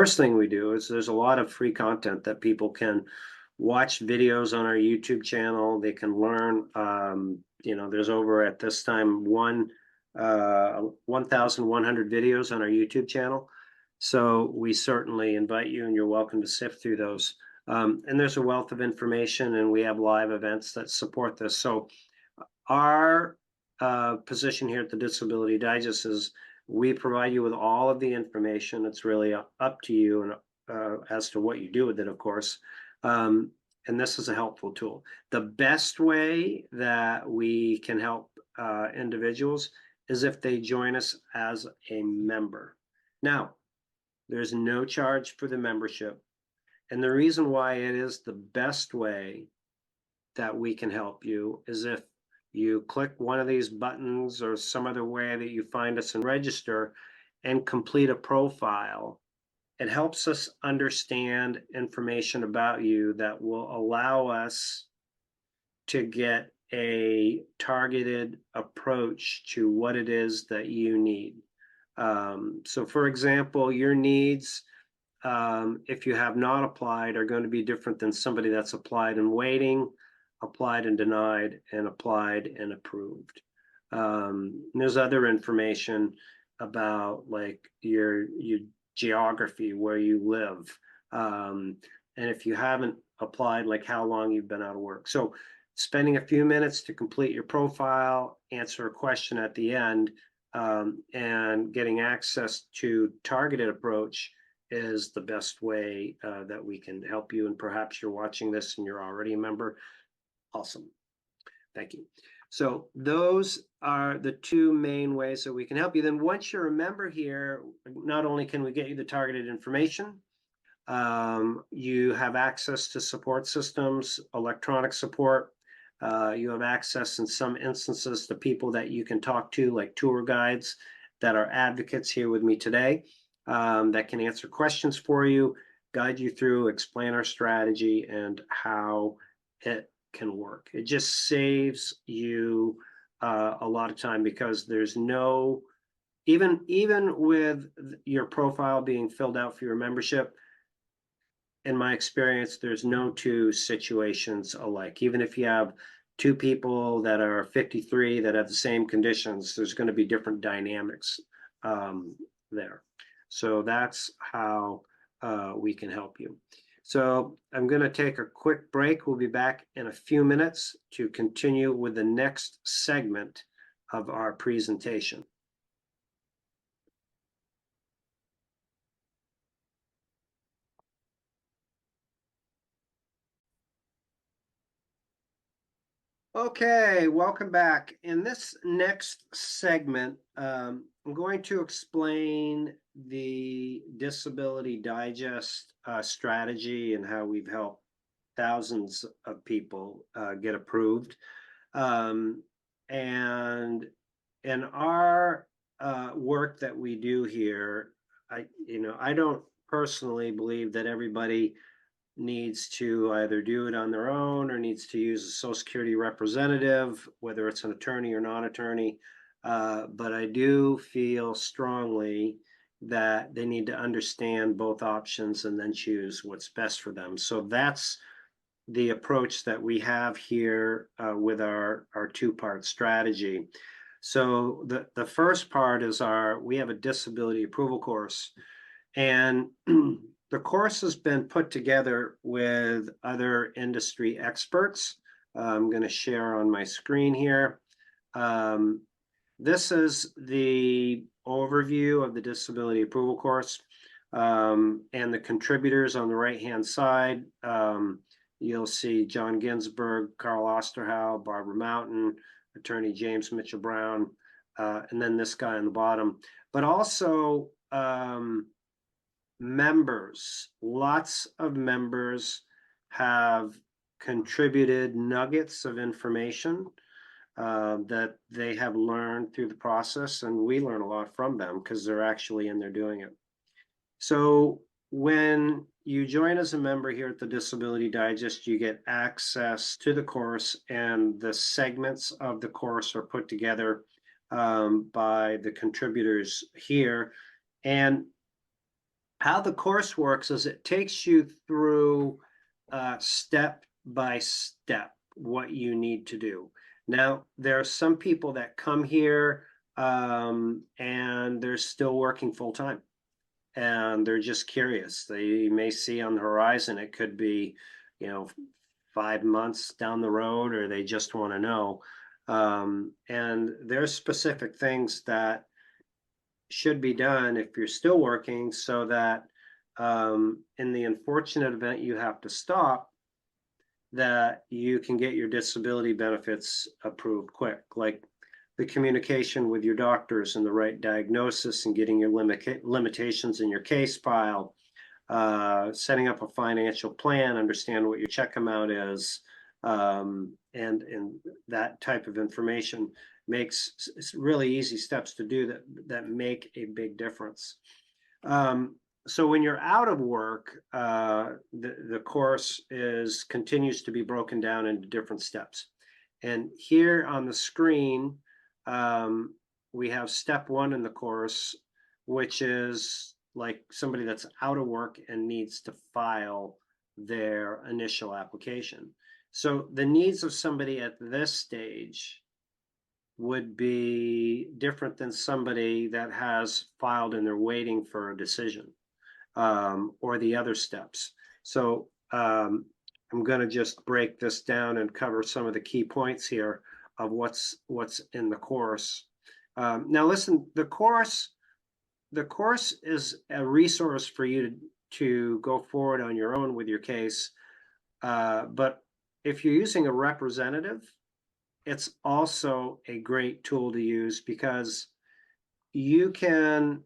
First thing we do is there's a lot of free content that people can watch videos on our YouTube channel. They can learn. There's over at this time 1,100 videos on our YouTube channel. So we certainly invite you, and you're welcome to sift through those. And there's a wealth of information, and we have live events that support this. So our position here at the Disability Digest is we provide you with all of the information. It's really up to you and as to what you do with it, of course. And this is a helpful tool. The best way that we can help individuals is if they join us as a member. Now, there's no charge for the membership. And the reason why it is the best way that we can help you is if you click one of these buttons or some other way that you find us and register and complete a profile. It helps us understand information about you that will allow us to get a targeted approach to what it is that you need. So for example, your needs, if you have not applied, are going to be different than somebody that's applied and waiting, applied and denied, and applied and approved. There's other information about like your geography, where you live, and if you haven't applied, like how long you've been out of work. So spending a few minutes to complete your profile, answer a question at the end, and getting access to targeted approach is the best way that we can help you. And perhaps you're watching this and you're already a member. Awesome. Thank you. So those are the two main ways that we can help you. Then once you're a member here, not only can we get you the targeted information, you have access to support systems, electronic support. You have access in some instances to people that you can talk to, like tour guides that are advocates here with me today, that can answer questions for you, guide you through, explain our strategy and how it can work. It just saves you a lot of time, because there's no, even with your profile being filled out for your membership, in my experience, there's no two situations alike. Even if you have two people that are 53 that have the same conditions, there's going to be different dynamics there. So that's how we can help you. So I'm going to take a quick break. We'll be back in a few minutes to continue with the next segment of our presentation. Okay, welcome back. In this next segment, I'm going to explain the Disability Digest strategy and how we've helped thousands of people get approved. And in our work that we do here, I don't personally believe that everybody needs to either do it on their own or needs to use a Social Security representative, whether it's an attorney or non-attorney. But I do feel strongly that they need to understand both options and then choose what's best for them. So that's the approach that we have here with our two-part strategy. So the first part is we have a disability approval course, and the course has been put together with other industry experts. I'm going to share on my screen here. This is the overview of the disability approval course, and the contributors on the right-hand side. You'll see John Ginsberg, Carl Osterhow, Barbara Mountain, attorney James Mitchell Brown, and then this guy on the bottom. But also members, lots of members have contributed nuggets of information that they have learned through the process, and we learn a lot from them because they're actually in there doing it. So when you join as a member here at the Disability Digest, you get access to the course, and the segments of the course are put together by the contributors here. And how the course works is it takes you through step by step what you need to do. Now, there are some people that come here and they're still working full time and they're just curious. They may see on the horizon, it could be, you know, 5 months down the road, or they just want to know. And there's specific things that should be done if you're still working so that in the unfortunate event you have to stop, that you can get your disability benefits approved quick, like the communication with your doctors and the right diagnosis and getting your limitations in your case file, setting up a financial plan, understand what your check amount is, and that type of information makes really easy steps to do that make a big difference. So when you're out of work, the course is continues to be broken down into different steps. And here on the screen, um, we have step one in the course, which is like somebody that's out of work and needs to file their initial application. So the needs of somebody at this stage would be different than somebody that has filed and they're waiting for a decision, or the other steps. So I'm going to just break this down and cover some of the key points here of what's in the course. Now, listen, the course is a resource for you to go forward on your own with your case. But if you're using a representative, it's also a great tool to use because you can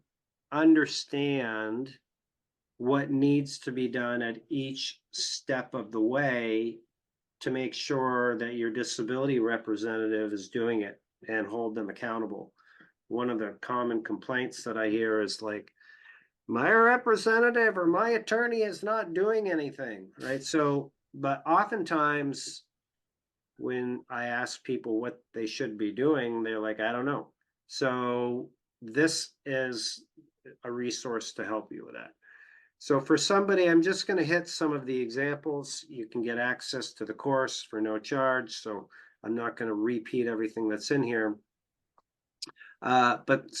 understand what needs to be done at each step of the way to make sure that your disability representative is doing it and hold them accountable. One of the common complaints that I hear is like, my representative or my attorney is not doing anything, right? So, but oftentimes when I ask people what they should be doing, they're like, I don't know. So this is a resource to help you with that. So for somebody, I'm just going to hit some of the examples. You can get access to the course for no charge. So I'm not going to repeat everything that's in here. But